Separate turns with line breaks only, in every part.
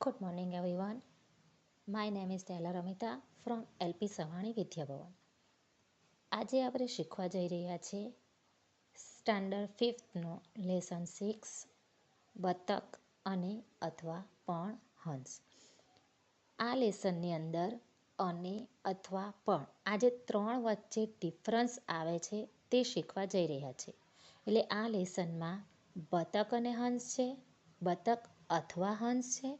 Good morning, everyone. My name is Taylor Amita from LP Savani Vidya Bhavan. આજે આપણે શીખવા જઈ રહ્યા છીએ સ્ટાન્ડર્ડ 5નો લેસન 6 બતક અને અથવા પણ હંસ. આ લેસનની અંદર અને અથવા પણ આ જે ત્રણ વચ્ચે ડિફરન્સ આવે છે તે શીખવા જઈ રહ્યા છે. એટલે આ લેસનમાં બતક અને હંસ છે, બતક અથવા હંસ છે,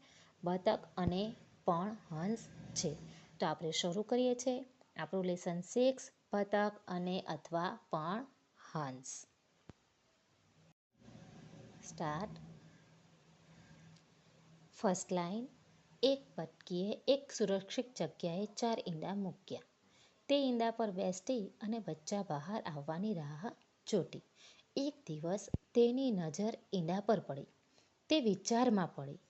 બતક અને પણ હંસ છે. તો આપણે શરૂ કરીએ છીએ આપણું લેસન 6 બતક અને અથવા પણ હંસ. સ્ટાર્ટ. First line. એક બટકીએ એક સુરક્ષિત જગ્યાએ 4 ઈંડા મૂક્યા. તે ઈંડા પર બેસતી અને બચ્ચા બહાર આવવાની રાહ જોતી. એક દિવસ તેની નજર ઈંડા પર પડી. તે વિચારમાં પડી.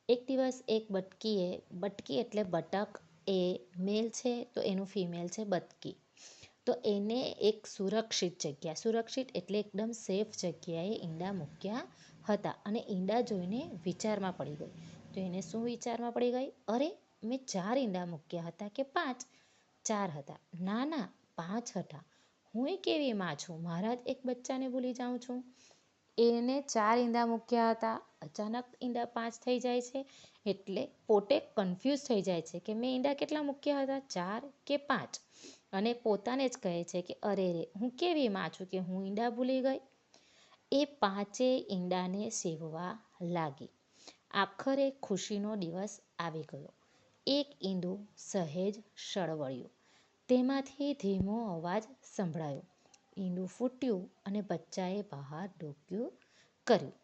એક દિવસ એક બટકી એટલે બતક એ મેલ છે તો એનું ફિમેલ છે બતકી. તો એને એક સુરક્ષિત એટલે એકદમ સેફ જગ્યાએ ઈંડા મૂક્યા હતા અને ઈંડા જોઈને વિચારમાં પડી ગઈ. તો એને શું વિચારમાં પડી ગઈ? અરે, મેં 4 ઈંડા મૂક્યા હતા કે 5? 4 હતા. ના, 5 હતા. હું કેવી માં છું, મારા જ એક બચ્ચાને ભૂલી જાઉં છું. એને 4 ઈંડા મૂક્યા હતા, અચાનક ઈંડા 5 થઈ જાય છે. એટલે પોતે કન્ફ્યુઝ થઈ જાય છે કે મેં ઈંડા કેટલા મૂક્યા હતા, 4 કે 5? અને પોતાને જ કહે છે કે અરે રે, હું કેવી માં છું કે હું ઈંડા ભૂલી ગઈ. એ 5 ઈંડાને સેવવા લાગી. આખરે ખુશીનો દિવસ આવી ગયો. એક ઈંડું સહેજ સળવળ્યું. તેમાંથી ધીમો અવાજ સંભળાયો. ઈંડું ફૂટ્યું અને બચ્ચાએ બહાર ડોક્યું કર્યું.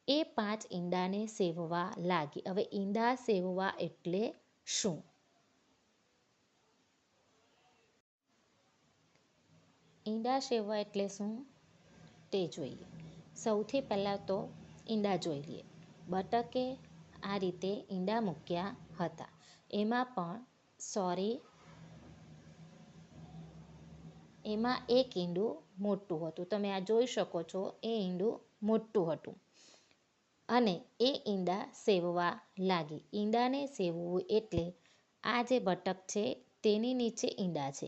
એ 5 ઈંડાને સેવવા લાગી. હવે ઈંડા સેવવા એટલે શું? ઈંડા સેવવા એટલે શું તે જોઈએ. સૌથી પહેલાં તો ઈંડા જોઈ લઈએ. બતકે આ રીતે ઈંડા મૂક્યા હતા. એમાં એક ઈંડું મોટું હતું. તમે આ જોઈ શકો છો, એ ઈંડું મોટું હતું અને એ ઈંડા સેવવા લાગી. ઈંડાને સેવવું એટલે આ જે બતક છે તેની નીચે ઈંડા છે.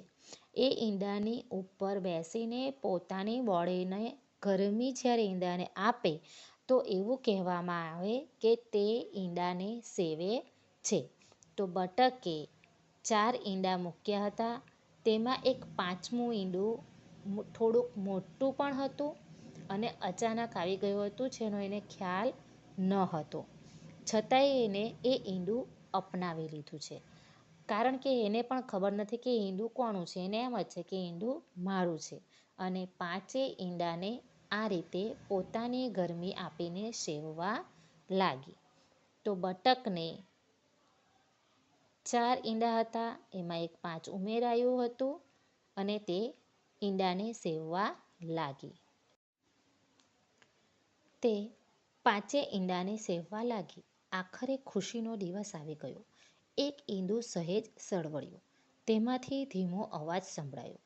એ ઈંડાની ઉપર બેસીને પોતાની બોડીને ગરમી જ્યારે ઈંડાને આપે તો એવું કહેવામાં આવે કે તે ઈંડાને સેવે છે. તો બતકે 4 ઈંડા મૂક્યા હતા. તેમાં એક 5મું ઈંડું થોડુંક મોટું પણ હતું અને અચાનક આવી ગયું હતું જેનો એને ખ્યાલ ન હતો. છતાંય એને એ ઈંડું અપનાવી લીધું છે. કારણ કે એને પણ ખબર નથી કે ઈંડું કોનું છે. એને એમ જ છે કે ઈંડું મારું છે. અને 5 ઈંડાને આ રીતે પોતાની ગરમી આપીને સેવવા લાગી. તો બતકને 4 ઈંડા હતા, એમાં એક 5 ઉમેરાયું હતું અને તે ઈંડાને સેવવા લાગી. તે 5 ઈંડાને સેવવા લાગી. આખરે ખુશીનો દિવસ આવી ગયો. એક ઈંડું સહેજ સળવળ્યું. તેમાંથી ધીમો અવાજ સંભળાયો.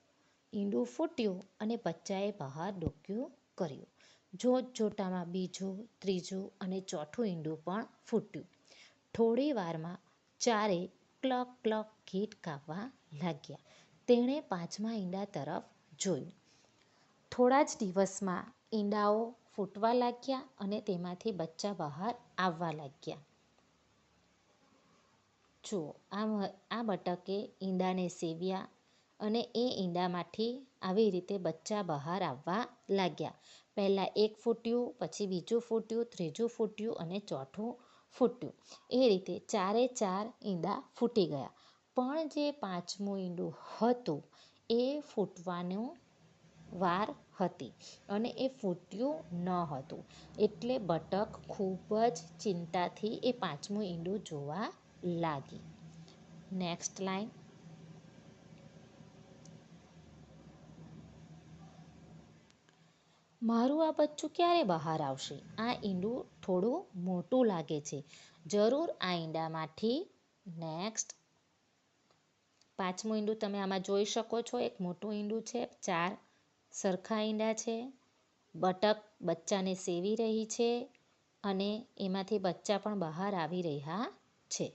ઈંડું ફૂટ્યું અને બચ્ચાએ બહાર ડોક્યું કર્યું. જોતજોતામાં બીજું, ત્રીજું અને ચોથું ઈંડું પણ ફૂટ્યું. થોડી વારમાં 4 ક્લક ક્લક ગીત ગાવા લાગ્યા. તેણે 5મા ઈંડા તરફ જોયું. થોડા જ દિવસમાં ઈંડાઓ ફૂટવા લાગ્યા અને તેમાંથી બચ્ચા બહાર આવવા લાગ્યા. જુઓ, આ બતકે ઈંડાને સેવ્યા અને એ ઈંડામાંથી આવી રીતે બચ્ચા બહાર આવવા લાગ્યા. પહેલાં એક ફૂટ્યું, પછી બીજું ફૂટ્યું, ત્રીજું ફૂટ્યું અને ચોથું ફૂટ્યું. એ રીતે 4 ઈંડા ફૂટી ગયા. પણ જે 5મું ઈંડું હતું એ ફૂટવાનો વાર હતી અને એ ફૂટ્યું ન હતું. એટલે બતક ખૂબ જ ચિંતાથી એ 5મું ઈંડું જોવા લાગી. Next line. મારું આ બચ્ચું ક્યારે બહાર આવશે? આ ઈંડું થોડું મોટું લાગે છે. જરૂર આ ઈંડામાંથી નેક્સ્ટ 5મું ઈંડું તમે આમાં જોઈ શકો છો. એક મોટું ઈંડું છે, 4 સરખા ઈંડા છે. બતક બચ્ચાને સેવી રહી છે અને એમાંથી બચ્ચા પણ બહાર આવી રહ્યા છે.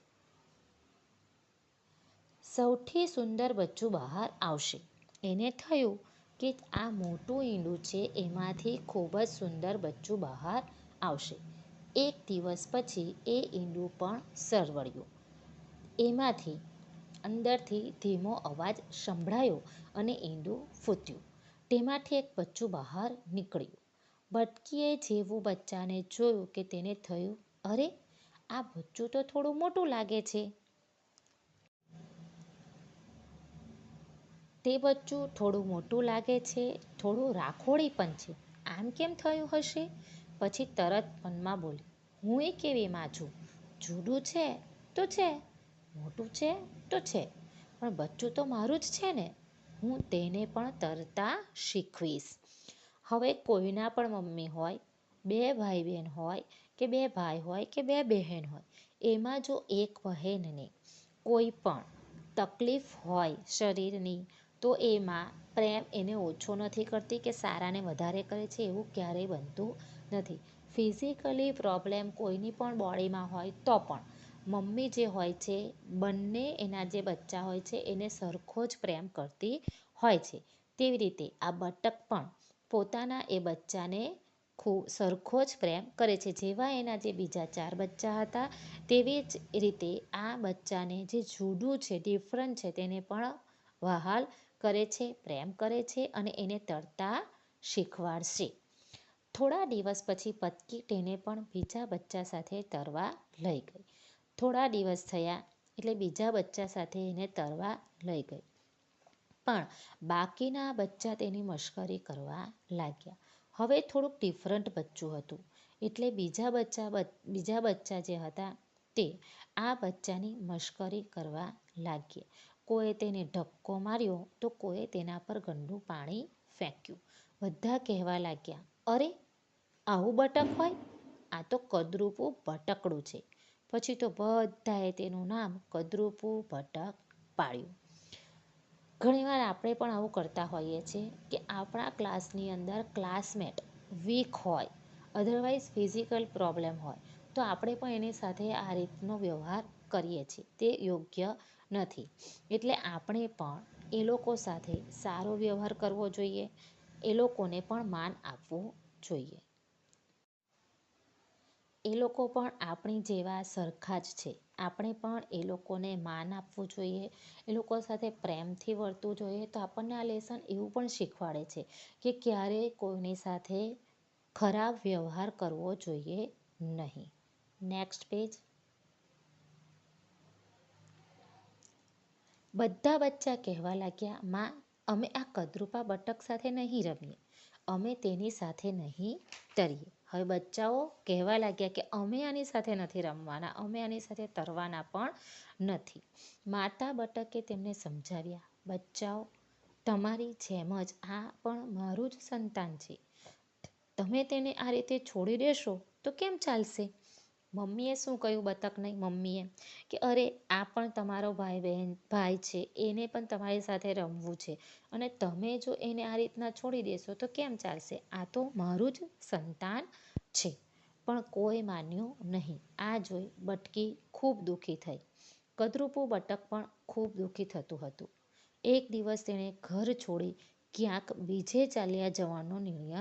સૌથી સુંદર બચ્ચું બહાર આવશે. એને થયું કે આ મોટું ઈંડું છે, એમાંથી ખૂબ જ સુંદર બચ્ચું બહાર આવશે. એક દિવસ પછી એ ઈંડું પણ સરવળ્યું. એમાંથી અંદરથી ધીમો અવાજ સંભળાયો અને ઈંડું ફૂટ્યું. તેમાંથી એક બચ્ચું બહાર નીકળ્યું. બટકીએ જેવું બચ્ચાને જોયું કે તેને થયું, અરે, આ બચ્ચું તો થોડું મોટું લાગે છે. તે બચ્ચું થોડું મોટું લાગે છે, થોડું રાખોડી પણ છે. આમ કેમ થયું હશે? પછી તરત મનમાં બોલી, હું એ કેવી માં છું? જુદું છે તો છે, મોટું છે તો છે, પણ બચ્ચું તો મારું જ છે ને. હું તેને પણ તરતા શીખવીશ. હવે કોઈના પણ મમ્મી હોય, બે ભાઈ બહેન હોય કે બે ભાઈ હોય કે બે બહેન હોય, એમાં જો એક બહેનને કોઈ પણ તકલીફ હોય શરીરની, તો એમાં પ્રેમ એને ઓછો નથી કરતી કે સારાને વધારે કરે છે, એવું ક્યારેય બનતું નથી. ફિઝિકલી પ્રોબ્લેમ કોઈની પણ બોડીમાં હોય તો પણ મમ્મી જે હોય છે, બંને એના જે બચ્ચા હોય છે એને સરખો જ પ્રેમ કરતી હોય છે. તેવી રીતે આ બતક પણ પોતાના એ બચ્ચાને ખૂબ સરખો જ પ્રેમ કરે છે. જેવા એના જે બીજા 4 બચ્ચા હતા, તેવી જ રીતે આ બચ્ચાને જે જુદું છે, ડિફરન્ટ છે, તેને પણ વહાલ કરે છે, પ્રેમ કરે છે અને એને તરતા શીખવાડશે. થોડા દિવસ પછી બતકી તેને પણ બીજા બચ્ચા સાથે તરવા લઈ ગઈ. થોડા દિવસ થયા એટલે બીજા બચ્ચા સાથે એને તરવા લઈ ગઈ. પણ બાકીના બચ્ચા તેની મશ્કરી કરવા લાગ્યા. હવે થોડુંક ડિફરન્ટ બચ્ચું હતું, એટલે બીજા બચ્ચા જે હતા તે આ બચ્ચાની મશ્કરી કરવા લાગ્યા. કોઈએ તેને ધક્કો માર્યો તો કોઈએ તેના પર ગંદુ પાણી ફેંક્યું. બધા કહેવા લાગ્યા, અરે, આવું બતક હોય? આ તો કદરૂપું બતકડું છે. પછી તો બધાએ તેનું નામ કદરૂપું બતક પાડ્યું. ઘણીવાર આપણે પણ આવું કરતા હોઈએ છીએ કે આપણા ક્લાસની અંદર ક્લાસમેટ વીક હોય, અધરવાઇઝ ફિઝિકલ પ્રોબ્લેમ હોય, તો આપણે પણ એની સાથે આ રીતનો વ્યવહાર કરીએ છીએ. તે યોગ્ય નથી. એટલે આપણે પણ એ લોકો સાથે સારો વ્યવહાર કરવો જોઈએ, એ લોકોને પણ માન આપવું જોઈએ. એ લોકો પણ આપણી જેવા સરખા જ છે. આપણે પણ એ લોકોને માન આપવું જોઈએ, એ લોકો સાથે પ્રેમથી વર્તવું જોઈએ. તો આપણને આ લેસન એવું પણ શીખવાડે છે કે ક્યારેય કોઈની સાથે ખરાબ વ્યવહાર કરવો જોઈએ નહીં. Next page. બધા બચ્ચા કહેવા લાગ્યા, માં, અમે આ કદરૂપા બતક સાથે નહીં રમીએ, અમે તેની સાથે નહીં તરીએ. હવે બચ્ચાઓ કહેવા લાગ્યા કે અમે આની સાથે નથી રમવાના, અમે આની સાથે તરવાના પણ નથી. માતા બતકે તેમને સમજાવ્યા, બચ્ચાઓ, તમારી જેમ જ આ પણ મારું જ સંતાન છે. તમે તેને આ રીતે છોડી દેશો તો કેમ ચાલશે? મમ્મીએ શું કહ્યું બતકને? મમ્મીએ કે અરે, આ પણ તમારો ભાઈ છે, એને પણ તમારી સાથે રમવું છે, અને તમે જો એને આ રીતના છોડી દેશો તો કેમ ચાલશે? આ તો મારું જ સંતાન છે. પણ કોઈ માન્યું નહીં. આ જોઈ બટકી ખૂબ દુઃખી થઈ. કદરૂપું બતક પણ ખૂબ દુઃખી થતું હતું. એક દિવસ તેણે ઘર છોડી ક્યાંક બીજે ચાલ્યા જવાનો નિર્ણય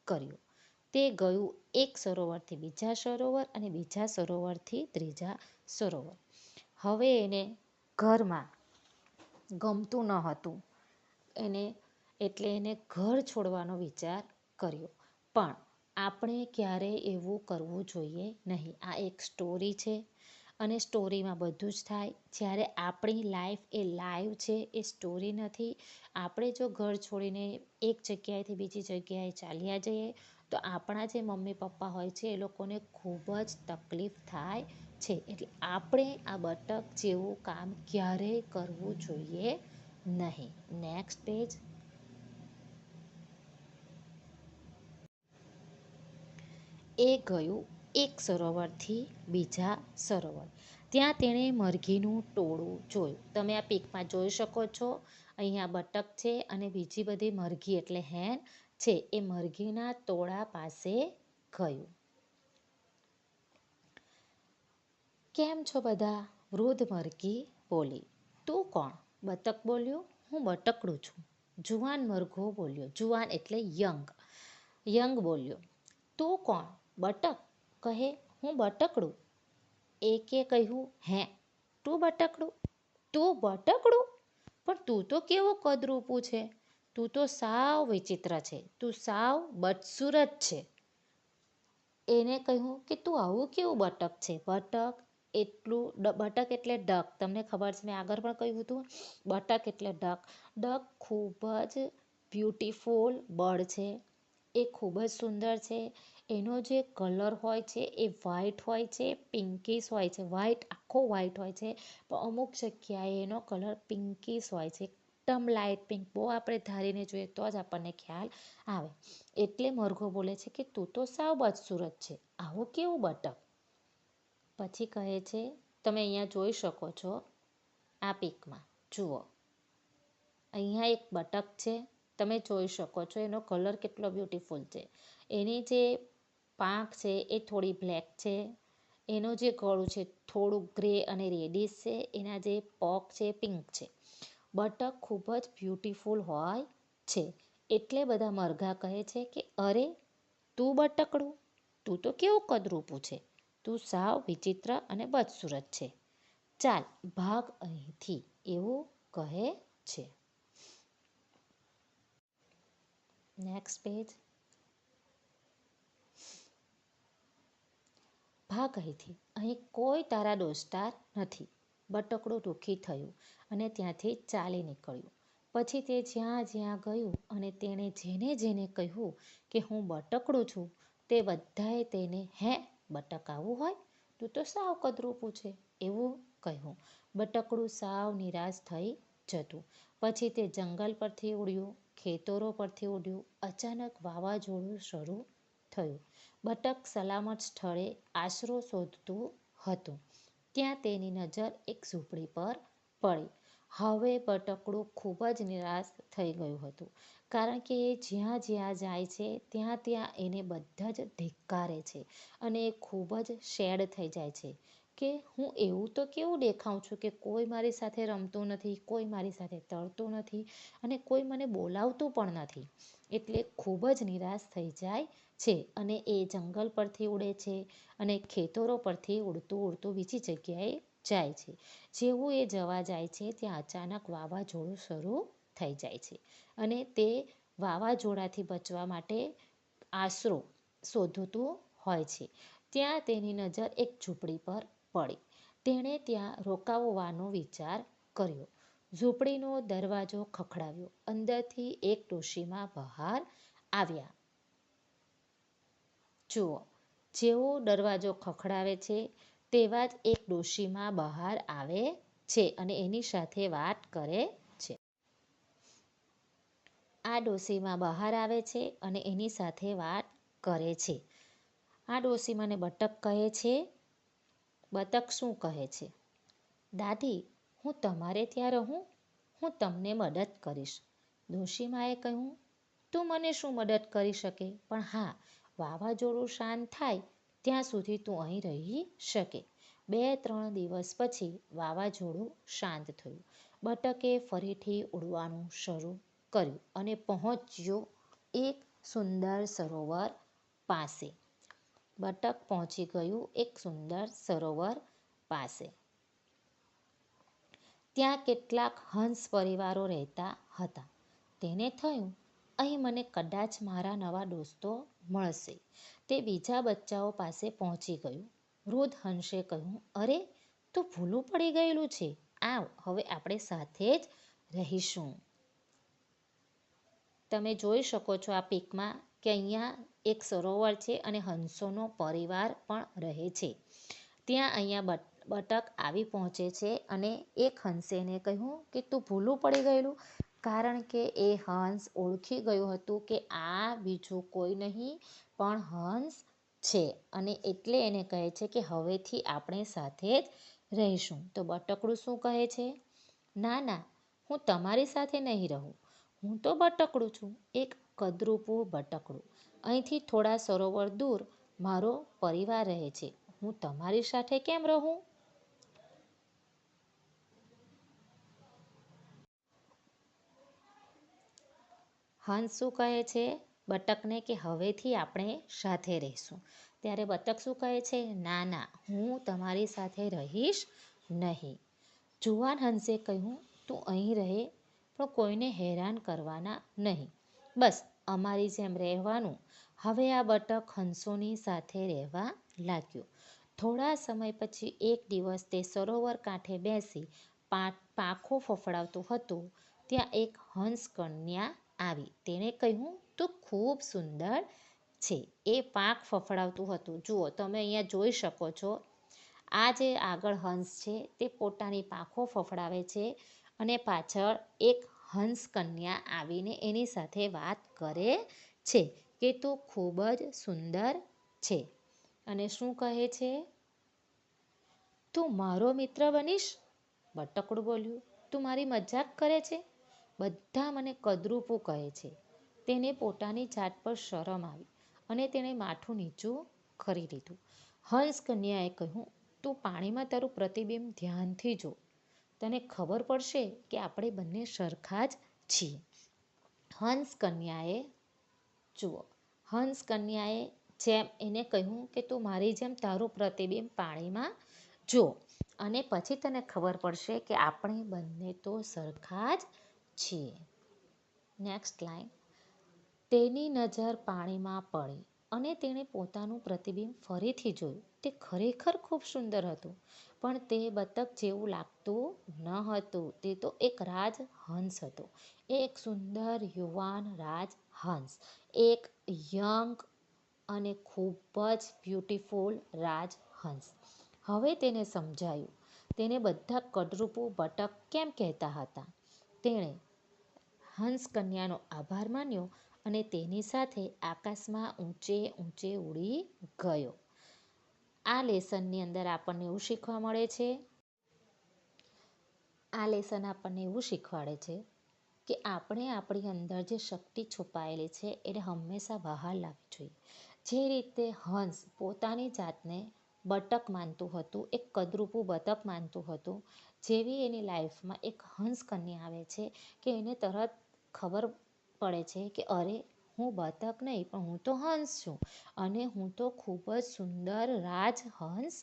કર્યો. તે ગયું એક સરોવરથી બીજા સરોવર અને બીજા સરોવરથી ત્રીજા સરોવર. હવે એને ઘરમાં ગમતું ન હતું. એટલે એને ઘર છોડવાનો વિચાર કર્યો. પણ આપણે ક્યારેય એવું કરવું જોઈએ નહીં. આ એક સ્ટોરી છે અને સ્ટોરીમાં બધું જ થાય. જ્યારે આપણી લાઈફ એ લાઈવ છે, એ સ્ટોરી નથી. આપણે જો ઘર છોડીને એક જગ્યાએથી બીજી જગ્યાએ ચાલ્યા જઈએ તો આપણા જે મમ્મી પપ્પા હોય છે એ લોકોને ખૂબ જ તકલીફ થાય છે. એટલે આપણે આ બતક જેવું કામ ક્યારેય કરવું જોઈએ નહીં. Next page. એ ગયું એક સરોવરથી બીજા સરોવર. ત્યાં તેણે મરઘીનું ટોળું જોયું. તમે આ પિકમાં જોઈ શકો છો. અહીંયા બતક છે અને બીજી બધી મરઘી એટલે હેન છે. એ મરઘીના ટોળા પાસે ગયું. કેમ છો બધા? વૃદ્ધ મરઘી બોલી. તું કોણ? બતક બોલ્યો. હું બટકડું છું. જુવાન મરઘો બોલ્યો. જુવાન એટલે યંગ. યંગ બોલ્યો. તું કોણ? બટક કહે હું બટકડું. એકે કહ્યું હે તું બટકડું? તું બટકડું? પણ તું તો કેવું કદરૂપું છે. તું તો સાવ વિચિત્ર છે. તું સાવ બદસુરત છે. એને કહ્યું કે તું આવું કેવું બટક છે. બટક એટલે ડક. તમને ખબર છે, મેં આગળ પણ કહ્યું હતું. બટક એટલે ડક. ડક ખૂબ જ બ્યુટીફુલ બર્ડ છે. એ ખૂબ જ સુંદર છે. એનો જે કલર હોય છે એ વ્હાઈટ હોય છે, પિંકીશ હોય છે. આખો વ્હાઈટ હોય છે, પણ અમુક જગ્યાએ એનો કલર પિંકીશ હોય છે. એકદમ લાઇટ પિંક. બહુ આપણે ધારીને જોઈએ તો જ આપણને ખ્યાલ આવે. એટલે મરઘો બોલે છે કે તું તો સાવ બદસુરત છે. આવું કેવું બટક? પછી કહે છે, તમે અહીંયા જોઈ શકો છો આ પિકમાં. જુઓ, અહીંયા એક બટક છે. તમે જોઈ શકો છો એનો કલર કેટલો બ્યુટીફુલ છે. એની જે પાંખ છે એ થોડી બ્લેક છે. એનું જે ગળું છે થોડું ગ્રે અને રેડિશ છે. એના જે પગ છે પિંક છે. બટક ખૂબ જ બ્યુટીફુલ હોય છે. એટલે બધા મરઘા કહે છે કે અરે તું બટકડું? તું તો કેવું કદરૂપું છે. તું સાવ વિચિત્ર અને બદસુરત છે. ચાલ ભાગ અહીંથી, એવું કહે છે. Next page. ભાગ અહીંથી, અહીં કોઈ તારા દોસ્તાર નથી. બટકડું દુઃખી થયું અને ત્યાંથી ચાલી નીકળ્યું. પછી તે જ્યાં જ્યાં ગયું અને તેણે જેને જેને કહ્યું કે હું બટકડું છું, તે બધાએ તેને હે બટક આવું હોય? તું તો સાવ કદરૂપું છે, એવું કહ્યું. બટકડું સાવ નિરાશ થઈ જતું. પછી તે જંગલ પરથી ઉડ્યું, ખેતરો પરથી ઉડ્યું. અચાનક વાવાઝોડું શરૂ થયું. બટક સલામત સ્થળે આશરો શોધતું હતું. ત્યાં તેની નજર એક ઝૂંપડી પર પડી. હવે બટકડું ખૂબ જ નિરાશ થઈ ગયું હતું, કારણ કે એ જ્યાં જ્યાં જાય છે ત્યાં ત્યાં એને બધા જ ધિક્કારે છે અને એ ખૂબ જ સેડ થઈ જાય છે કે હું એવું તો કેવું દેખાઉં છું કે કોઈ મારી સાથે રમતું નથી, કોઈ મારી સાથે તરતું નથી અને કોઈ મને બોલાવતું પણ નથી. એટલે ખૂબ જ નિરાશ થઈ જાય છે અને એ જંગલ પરથી ઉડે છે અને ખેતરો પરથી ઉડતું ઉડતું બીજી જગ્યાએ જાય છે. જેવું એ જવા જાય છે ત્યાં અચાનક વાવાઝોડું શરૂ થઈ જાય છે અને તે વાવાઝોડાથી બચવા માટે આશરો શોધતું હોય છે. ત્યાં તેની નજર એક ઝૂંપડી પર પડી. તેણે ત્યાં રોકાવવાનો વિચાર કર્યો. ઝૂંપડીનો દરવાજો ખખડાવ્યો. અંદરથી એક ડોશીમા બહાર આવ્યા. જુઓ, જેવો દરવાજો ખખડાવે છે તેવા જ એક ડોશીમા બહાર આવે છે અને એની સાથે વાત કરે છે. આ ડોશીમા બહાર આવે છે અને એની સાથે વાત કરે છે. આ ડોશીમાને બતક કહે છે. બતક શું કહે છે? દાદી, હું તમારે ત્યાં રહું? હું તમને મદદ કરીશ. ડોશીમાએ કહ્યું, તું મને શું મદદ કરી શકે, પણ હા, વાવાઝોડું શાંત થાય ત્યાં સુધી તું અહીં રહી શકે. 2-3 દિવસ પછી વાવાઝોડું શાંત થયું. બતકે ફરીથી ઉડવાનું શરૂ કર્યું અને પહોંચ્યો એક સુંદર સરોવર પાસે. બતક પહોંચી ગયું એક સુંદર સરોવર પાસે. ત્યાં કેટલાક હંસ પરિવારો રહેતા હતા. તેને થયું, અહીં મને કદાચ મારા નવા દોસ્તો મળશે. તે બીજા બચ્ચાઓ પાસે પહોંચી ગયું. વૃદ્ધ હંસે કહ્યું, અરે, તું ભૂલું પડી ગયેલું છે. આવ, હવે આપણે સાથે જ રહીશું. તમે જોઈ શકો છો આ પિકમાં કે અહીંયા એક સરોવર છે અને હંસોનો પરિવાર પણ રહે છે. ત્યાં અહીંયા બતક આવી પહોંચે છે અને એક હંસે એને કહ્યું કે તું ભૂલું પડી ગયેલું, કારણ કે એ હંસ ઓળખી ગયું હતું કે આ બીજું કોઈ નહીં પણ હંસ છે અને એટલે એને કહે છે કે હવેથી આપણે સાથે જ રહીશું. તો બટકડું શું કહે છે? ના ના, હું તમારી સાથે નહીં રહું. હું તો બટકડું છું, એક કદરૂપું બટકડું. અહીંથી થોડા સરોવર દૂર મારો પરિવાર રહે છે. હું તમારી સાથે કેમ રહું? હંસ શું કહે છે બતકને કે હવેથી આપણે સાથે રહીશું. ત્યારે બતક શું કહે છે, ના ના, હું તમારી સાથે રહીશ નહીં. જુવાન હંસે કહ્યું, તું અહીં રહે પણ કોઈને હેરાન કરવાના નહીં, બસ અમારી જેમ રહેવાનું. હવે આ બતક હંસોની સાથે રહેવા લાગ્યો. થોડા સમય પછી એક દિવસ તે સરોવર કાંઠે બેસી પાંખો ફફડાવતું હતું. ત્યાં એક હંસ કન્યા આવી. તેણે કહ્યું, તું ખૂબ સુંદર છે. એ પાંખ ફફડાવતું હતું. જુઓ, તમે અહીંયા જોઈ શકો છો, આ જે આગળ હંસ છે તે પોતાની પાંખો ફફડાવે છે અને પાછળ એક હંસ કન્યા આવીને એની સાથે વાત કરે છે કે તું ખૂબ જ સુંદર છે. અને શું કહે છે, તું મારો મિત્ર બનીશ? બતકડું બોલ્યું, તું મારી મજાક કરે છે? બધા મને કદરૂપું કહે છે. તેને પોતાની જાત પર શરમ આવી અને તેણે માથું નીચું કરી લીધું. હંસ કન્યાએ કહ્યું, તું પાણીમાં તારું પ્રતિબિંબ ધ્યાનથી જો. તને ખબર પડશે કે આપણે બંને સરખા જ છીએ. હંસ કન્યાએ જુઓ, હંસ કન્યાએ જેમ એને કહ્યું કે તું મારી જેમ તારું પ્રતિબિંબ પાણીમાં જો અને પછી તને ખબર પડશે કે આપણે બંને તો સરખા જ છીએ. Next line. તેની નજર પાણીમાં પડી અને તેણે પોતાનું પ્રતિબિંબ ફરીથી જોયું. તે ખરેખર ખૂબ સુંદર હતું, પણ તે બતક જેવું લાગતું ન હતું. તે તો એક રાજહંસ હતો, એક સુંદર યુવાન રાજહંસ, એક યંગ અને ખૂબ જ બ્યુટીફુલ રાજહંસ. હવે તેને સમજાયું તેને બધા કદરૂપું બતક કેમ કહેતા હતા. તેણે હંસ કન્યાનો આભાર માન્યો અને તેની સાથે આકાશમાં ઊંચે ઊંચે ઉડી ગયો. આ લેસનની અંદર આપણને એવું શીખવા મળે છે, આ લેસન આપણને એવું શીખવાડે છે કે આપણે આપણી અંદર જે શક્તિ છુપાયેલી છે એને હંમેશા બહાર લાવવી જોઈએ. જે રીતે હંસ પોતાની જાતને બતક માનતું હતું, એક કદરૂપું બતક માનતું હતું, જેવી એની લાઈફમાં એક હંસ કન્યા આવે છે કે એને તરત ખબર પડે છે કે અરે, હું બતક નહીં પણ હું તો હંસ છું અને હું તો ખૂબ જ સુંદર રાજહંસ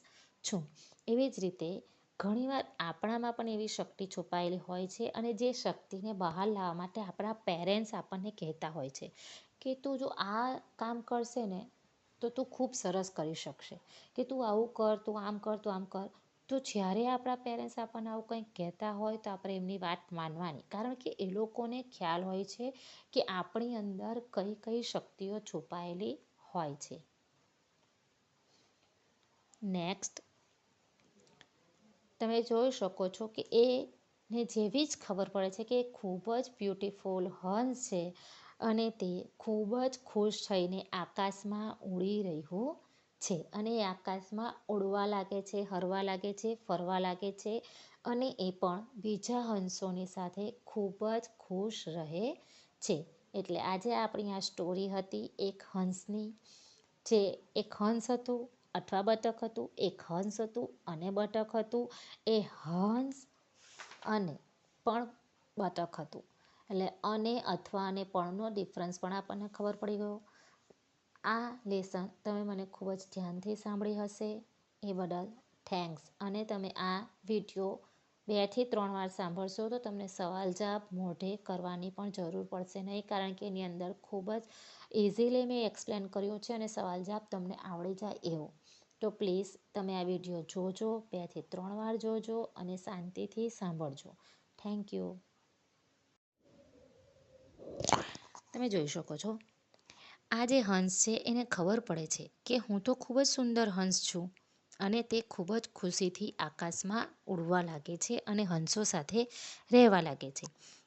છું. એવી જ રીતે ઘણીવાર આપણામાં પણ એવી શક્તિ છુપાયેલી હોય છે અને જે શક્તિને બહાર લાવવા માટે આપણા પેરેન્ટ્સ આપણને કહેતા હોય છે કે તું જો આ કામ કરશે ને તો તું ખૂબ સરસ કરી શકશે, કે તું આવું કર, તું આમ કર, તું આમ કર. તો જ્યારે આપણા પેરેન્ટ્સ આપણને આવું કંઈક કહેતા હોય તો આપણે એમની વાત માનવાની, કારણ કે એ લોકોને ખ્યાલ હોય છે કે આપણી અંદર કઈ કઈ શક્તિઓ છુપાયેલી હોય છે. નેક્સ્ટ, તમે જોઈ શકો છો કે એને જેવી જ ખબર પડે છે કે એ ખૂબ જ બ્યુટીફુલ હંસ છે અને તે ખૂબ જ ખુશ થઈને આકાશમાં ઉડી રહ્યું છે અને એ આકાશમાં ઉડવા લાગે છે, હરવા લાગે છે, ફરવા લાગે છે અને એ પણ બીજા હંસોની સાથે ખૂબ જ ખુશ રહે છે. એટલે આજે આપણી આ સ્ટોરી હતી એક હંસની. જે એક હંસ હતું અથવા બતક હતું, એક હંસ હતું અને બતક હતું, એ હંસ અને પણ બતક હતું. એટલે અને અથવા અને પણનો ડિફરન્સ પણ આપણને ખબર પડી ગયો. આ લેસન તમે મને ખૂબ જ ધ્યાનથી સાંભળી હશે એ બદલ થેન્ક્સ. અને તમે આ વિડીયો 2 થી 3 વાર સાંભળશો તો તમને સવાલ જવાબ મોઢે કરવાની પણ જરૂર પડશે નહીં, કારણ કે એની અંદર ખૂબ જ ઇઝીલી મેં એક્સપ્લેન કર્યું છે અને સવાલ જવાબ તમને આવડી જાય એવું. તો પ્લીઝ તમે આ વિડીયો જોજો, 2 થી 3 વાર જોજો અને શાંતિથી સાંભળજો. Thank you. તમે જોઈ શકો છો, આ જે હંસ છે એને ખબર પડે છે કે હું તો ખૂબ જ સુંદર હંસ છું અને તે ખૂબ જ ખુશીથી આકાશમાં ઉડવા લાગે છે અને હંસો સાથે રહેવા લાગે છે.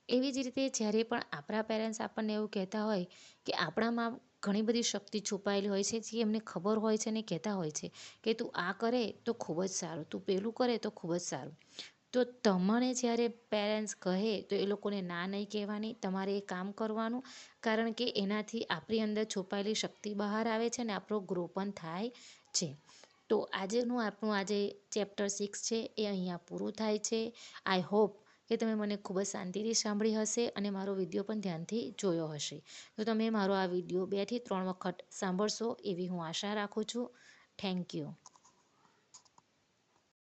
એવી જ રીતે જ્યારે પણ આપણા પેરેન્ટ્સ આપણને એવું કહેતા હોય કે આપણામાં ઘણી બધી શક્તિ છુપાયેલી હોય છે જે એમને ખબર હોય છે અને કહેતા હોય છે કે તું આ કરે તો ખૂબ જ સારું, તું પેલું કરે તો ખૂબ જ સારું. તો તમને જ્યારે પેરેન્ટ્સ કહે તો એ લોકોને ના નહીં કહેવાની, તમારે એ કામ કરવાનું, કારણ કે એનાથી આપણી અંદર છુપાયેલી શક્તિ બહાર આવે છે અને આપણો ગ્રો પણ થાય છે. તો આજનું આપણું આજે ચેપ્ટર 6 છે એ અહીંયા પૂરું થાય છે. આઈ હોપ કે તમે મને ખૂબ જ શાંતિથી સાંભળી હશે અને મારો વિડીયો પણ ધ્યાનથી જોયો હશે. તો તમે મારો આ વિડીયો 2 થી 3 વખત સાંભળશો એવી હું આશા રાખું છું. Thank you.